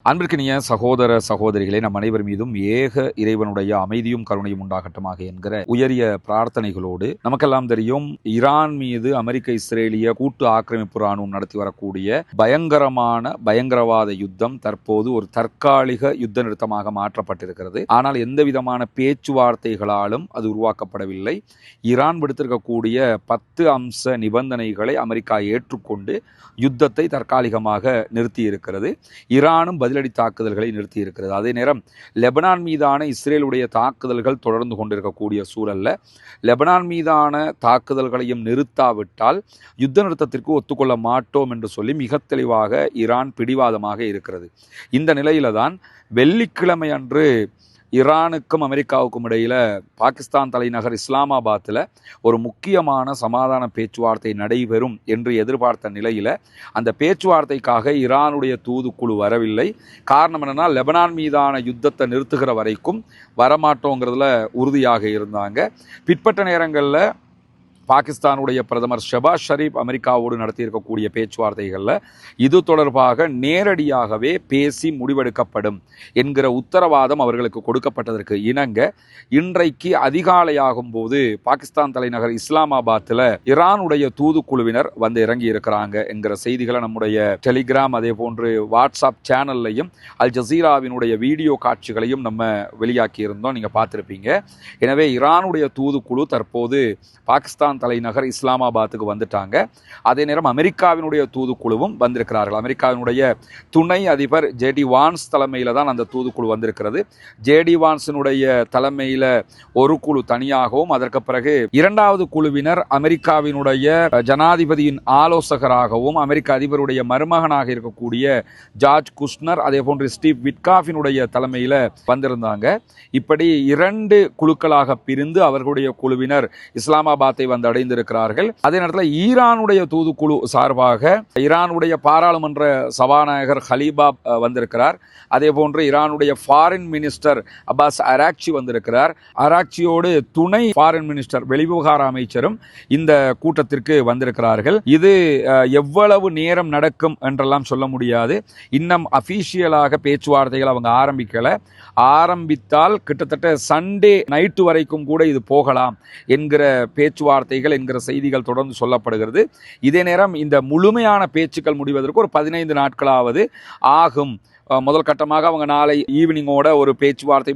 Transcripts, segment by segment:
அன்பிற்கினிய சகோதர சகோதரிகளே, நம் அனைவர் மீதும் ஏக இறைவனுடைய அமைதியும் கருணையும் உண்டாகட்டுமாக என்கிற உயரிய பிரார்த்தனைகளோடு, நமக்கெல்லாம் தெரியும் ஈரான் மீது அமெரிக்க இஸ்ரேலிய கூட்டு ஆக்கிரமிப்பு ராணுவம் நடத்தி வரக்கூடிய பயங்கரமான பயங்கரவாத யுத்தம் தற்போது ஒரு தற்காலிக யுத்த நிறுத்தமாக மாற்றப்பட்டிருக்கிறது. ஆனால் எந்த விதமான பேச்சுவார்த்தைகளாலும் அது உருவாக்கப்படவில்லை. ஈரான் விடுத்திருக்கக்கூடிய 10 அம்ச நிபந்தனைகளை அமெரிக்கா ஏற்றுக்கொண்டு யுத்தத்தை தற்காலிகமாக நிறுத்தி இருக்கிறது. ஈரானும் பதிலடி தாக்குதல்களை நிறுத்தி இருக்கிறது. அதே நேரம் லெபனான் மீதான இஸ்ரேலுடைய தாக்குதல்கள் தொடர்ந்து கொண்டிருக்கக்கூடிய சூழல்ல லெபனான் மீதான தாக்குதல்களையும் நிறுத்தாவிட்டால் யுத்த நிறுத்தத்திற்கு ஒத்துக்கொள்ள மாட்டோம் என்று சொல்லி மிக தெளிவாக ஈரான் பிடிவாதமாக இருக்கிறது. இந்த நிலையில தான் வெள்ளிக்கிழமை அன்று ஈரானுக்கும் அமெரிக்காவுக்கும் இடையில பாகிஸ்தான் தலைநகர் இஸ்லாமாபாத்தில் ஒரு முக்கியமான சமாதான பேச்சுவார்த்தை நடைபெறும் என்று எதிர்பார்த்த நிலையில் அந்த பேச்சுவார்த்தைக்காக ஈரானுடைய தூதுக்குழு வரவில்லை. காரணம் என்னன்னா, லெபனான் மீதான யுத்தத்தை நிறுத்துகிற வரைக்கும் வரமாட்டோங்கிறதுல உறுதியாக இருந்தாங்க. பிற்பட்ட நேரங்களில் பாகிஸ்தானுடைய பிரதமர் ஷெபாஸ் ஷரீப் அமெரிக்காவோடு நடத்தியிருக்கக்கூடிய பேச்சுவார்த்தைகளில் இது தொடர்பாக நேரடியாகவே பேசி முடிவெடுக்கப்படும் என்கிற உத்தரவாதம் அவர்களுக்கு கொடுக்கப்பட்டதற்கு இணங்க இன்றைக்கு அதிகாலையாகும் போது பாகிஸ்தான் தலைநகர் இஸ்லாமாபாத்தில் ஈரானுடைய தூதுக்குழுவினர் வந்து இறங்கி இருக்கிறாங்க என்கிற செய்திகளை நம்முடைய டெலிகிராம் அதே போன்று வாட்ஸ்அப் சேனல்லையும் அல் ஜசீராவினுடைய வீடியோ காட்சிகளையும் நம்ம வெளியாக்கி இருந்தோம், நீங்கள் பார்த்துருப்பீங்க. எனவே ஈரானுடைய தூதுக்குழு தற்போது பாகிஸ்தான் தலைநகர் இஸ்லாமாபாத்துக்கு வந்துட்டாங்க. அதே நேரம் அமெரிக்காவினுடைய தூதுக்குழுவும் வந்திருக்கிறார்கள். அமெரிக்காவினுடைய துணை அதிபர் ஜேடி வான்ஸ் தலைமையில தான் அந்த தூதுக்குழு வந்திருக்கிறது. ஜேடி வான்ஸினுடைய தலைமையில ஒரு குழு தனியாகவும், அதற்கு பிறகு இரண்டாவது குழுவினர் அமெரிக்காவினுடைய ஜனாதிபதியின் ஆலோசகராகவும் அமெரிக்க அதிபருடைய மருமகனாக இருக்கக்கூடிய ஜார்ஜ் குஷ்னர் அதே போன்று ஸ்டீவ் விட்காஃபினுடைய தலைமையில வந்திருந்தாங்க. இப்படி 2 குழுக்களாக பிரிந்து அவர்களுடைய குழுவினர் இஸ்லாமாபாத்தை வந்து அடைந்திருக்கிறார்கள். அதே நேரத்தில் ஈரானுடைய தூதுக்குழு சார்பாக ஈரானுடைய பாராளுமன்ற சபாநாயகர் ஹலீபாப் வந்திருக்கிறார். அதே போன்று ஈரானுடைய ஃபாரின் மினிஸ்டர் அப்பாஸ் அராக்சி வந்திருக்கிறார். அராக்சியோடு துணை ஃபாரின் மினிஸ்டர் வெளிவிவகார அமைச்சரும் இந்த கூட்டத்திற்கு வந்திருக்கிறார்கள். இது எவ்வளவு நேரம் நடக்கும் என்றெல்லாம் சொல்ல முடியாது. இன்னும் அபிஷியலாக பேச்சுவார்த்தைகள் அவங்க ஆரம்பித்தால் கிட்டத்தட்ட சண்டே நைட்டு வரைக்கும் கூட இது போகலாம் என்கிற பேச்சுவார்த்தைகள் என்கிற செய்திகள் தொடர்ந்து சொல்லப்படுகிறது. இதே நேரம் இந்த முழுமையான பேச்சுக்கள் முடிவதற்கு ஒரு 15 நாட்களாவது ஆகும். முதல் கட்டமாக அவங்க நாளை ஈவினிங்கோட ஒரு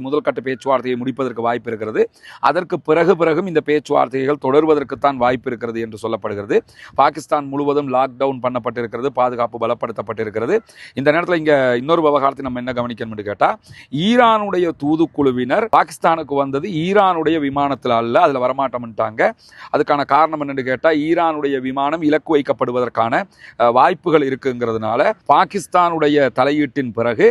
முதல் கட்ட பேச்சுவார்த்தையை முடிப்பதற்கு வாய்ப்பு இருக்கிறது. அதற்கு பிறகும் இந்த பேச்சுவார்த்தைகள் தொடர்வதற்குத்தான் வாய்ப்பு இருக்கிறது என்று சொல்லப்படுகிறது. பாகிஸ்தான் முழுவதும் லாக்டவுன் பண்ணப்பட்டிருக்கிறது, பாதுகாப்பு பலப்படுத்தப்பட்டிருக்கிறது. இந்த நேரத்தில் இங்கே இன்னொரு விவகாரத்தை நம்ம என்ன கவனிக்கணும் கேட்டால், ஈரானுடைய தூதுக்குழுவினர் பாகிஸ்தானுக்கு வந்தது ஈரானுடைய விமானத்தில் அல்ல, அதில் வரமாட்டோம்ட்டாங்க. அதுக்கான காரணம் என்னன்னு கேட்டால், ஈரானுடைய விமானம் இலக்கு வைக்கப்படுவதற்கான வாய்ப்புகள் இருக்குங்கிறதுனால பாகிஸ்தானுடைய தலையீட்டின் பிறகு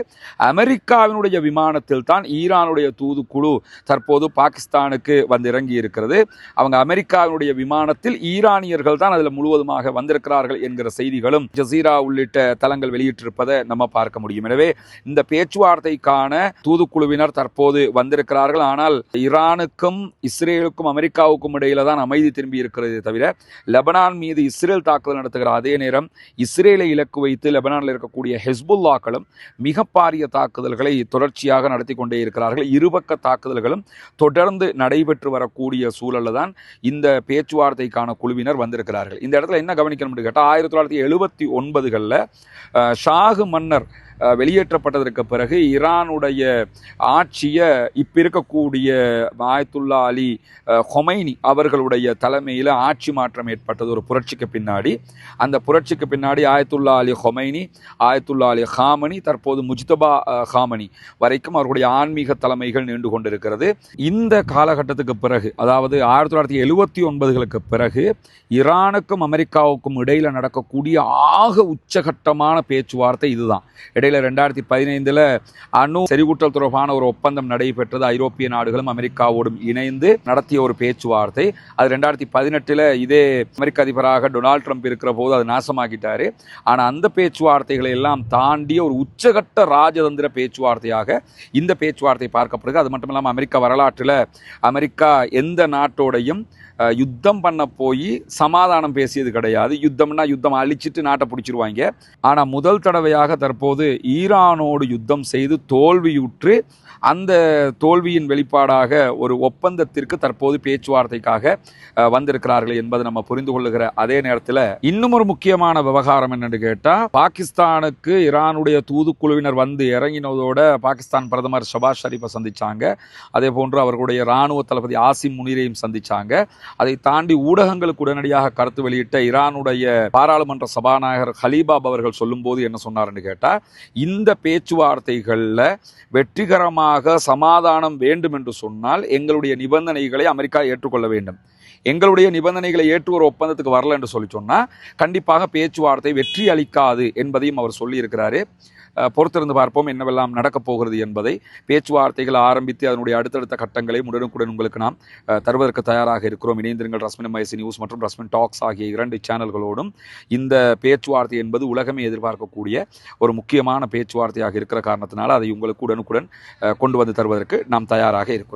அமெரிக்காவினுடைய விமானத்தில் தான் ஈரானுடைய தூதுக்குழு தற்போது பாகிஸ்தானுக்கு வந்து இறங்கி இருக்கிறது. அவங்க அமெரிக்காவினுடைய விமானத்தில் ஈரானியர்கள் தான் அதில் முழுவதுமாக வந்திருக்கிறார்கள் என்கிற செய்திகளும் ஜசீரா உள்ளிட்ட தளங்கள் வெளியிட்டிருப்பதை நம்ம பார்க்க முடியும். எனவே இந்த பேச்சுவார்த்தைக்கான தூதுக்குழுவினர் தற்போது வந்திருக்கிறார்கள். ஆனால் ஈரானுக்கும் இஸ்ரேலுக்கும் அமெரிக்காவுக்கும் இடையில தான் அமைதி திரும்பி இருக்கிறது தவிர, லெபனான் மீது இஸ்ரேல் தாக்குதல் நடத்துகிற அதே நேரம் இஸ்ரேலை இலக்கு வைத்து லெபனானில் இருக்கக்கூடிய ஹெஸ்புல்லாக்களும் மிக பாரிய தாக்குதல்களை தொடர்ச்சியாக நடத்தி கொண்டே இருக்கிறார்கள். இருபக்க தாக்குதல்களும் தொடர்ந்து நடைபெற்று வரக்கூடிய சூழலில் தான் இந்த பேச்சுவார்த்தைக்கான குழுவினர் வந்திருக்கிறார்கள். இந்த இடத்துல என்ன கவனிக்கணும்னு கேட்டால், 1979களில் ஷாகு மன்னர் வெளியேற்றப்பட்டதற்கு பிறகு ஈரானுடைய ஆட்சியை இப்ப இருக்கக்கூடிய ஆயத்துல்லா அலி ஹொமைனி அவர்களுடைய தலைமையில் ஆட்சி மாற்றம் ஏற்பட்டது ஒரு புரட்சிக்கு பின்னாடி. அந்த புரட்சிக்கு பின்னாடி ஆயத்துல்லா அலி ஹொமைனி, ஆயத்துல்லா அலி ஹாமனி, தற்போது முஜ்தபா ஹாமனி வரைக்கும் அவர்களுடைய ஆன்மீக தலைமைகள் நீண்டு கொண்டிருக்கிறது. இந்த காலகட்டத்துக்கு பிறகு, அதாவது 1979களுக்கு பிறகு ஈரானுக்கும் அமெரிக்காவுக்கும் இடையில நடக்கக்கூடிய ஆக உச்சகட்டமான பேச்சுவார்த்தை இதுதான். இடையில 2015 அணு செறிவூட்டல் தொடர்பான ஒரு ஒப்பந்தம் நடைபெற்றது. ஐரோப்பிய நாடுகளும் அமெரிக்காவோடும் இணைந்து நடத்திய ஒரு பேச்சுவார்த்தை. அது 2018 இதே அமெரிக்க அதிபராக டொனால்ட் ட்ரம்ப் இருக்கிற போது அது நாசமாக்கிட்டாரு. ஆனால் அந்த பேச்சுவார்த்தைகளை எல்லாம் தாண்டிய ஒரு உச்சகட்ட ராஜதந்திர பேச்சுவார்த்தையாக இந்த பேச்சுவார்த்தை பார்க்கப்படுது. அது மட்டும் இல்லாமல் அமெரிக்க வரலாற்றில் அமெரிக்கா எந்த நாட்டோடையும் யுத்தம் பண்ண போய் சமாதானம் பேசியது கிடையாது. யுத்தம்னா யுத்தம் அழிச்சிட்டு நாட்டை பிடிச்சிருவாங்க. ஆனால் முதல் தடவையாக தற்போது ஈரானோடு யுத்தம் செய்து தோல்வியுற்று அந்த தோல்வியின் வெளிப்பாடாக ஒரு ஒப்பந்தத்திற்கு தற்போது பேச்சுவார்த்தைக்காக வந்திருக்கிறார்கள் என்பதை நம்ம புரிந்து கொள்ளுகிற அதே நேரத்தில் இன்னும் ஒரு முக்கியமான விவகாரம் என்னன்னு கேட்டால், பாகிஸ்தானுக்கு ஈரானுடைய தூதுக்குழுவினர் வந்து இறங்கினதோட பாகிஸ்தான் பிரதமர் ஷபாஸ் ஷரீஃபை சந்திச்சாங்க. அதே போன்று அவர்களுடைய இராணுவ தளபதி ஆசிம் முனீரையும் சந்திச்சாங்க. அதை தாண்டி ஊடகங்களுக்கு உடனடியாக கருத்து வெளியிட்ட ஈரானுடைய பாராளுமன்ற சபாநாயகர் ஹலீபாப் அவர்கள் சொல்லும்போது என்ன சொன்னார்னு கேட்டால், இந்த பேச்சுவார்த்தைகளில் வெற்றிகரமாக சமாதானம் வேண்டும் என்று சொன்னால் எங்களுடைய நிபந்தனைகளை அமெரிக்கா ஏற்றுக்கொள்ள வேண்டும். எங்களுடைய நிபந்தனைகளை ஏற்று ஒரு ஒப்பந்தத்துக்கு வரல என்று சொன்னால் கண்டிப்பாக பேச்சுவார்த்தை வெற்றி அளிக்காது என்பதையும் அவர் சொல்லியிருக்கிறாரு. பொறுத்திருந்து பார்ப்போம் என்னவெல்லாம் நடக்கப் போகிறது என்பதை. பேச்சுவார்த்தைகள் ஆரம்பித்து அதனுடைய அடுத்தடுத்த கட்டங்களை உடனுக்குடன் உங்களுக்கு நாம் தருவதற்கு தயாராக இருக்கிறோம். இணைந்திருங்கள் ரஸ்மின் MIC நியூஸ் மற்றும் ரஸ்மின் டாக்ஸ் ஆகிய 2 சேனல்களோடும். இந்த பேச்சுவார்த்தை என்பது உலகமே எதிர்பார்க்கக்கூடிய ஒரு முக்கியமான பேச்சுவார்த்தையாக இருக்கிற காரணத்தினால அதை உங்களுக்கு உடனுக்குடன் கொண்டு வந்து தருவதற்கு நாம் தயாராக இருக்கிறோம்.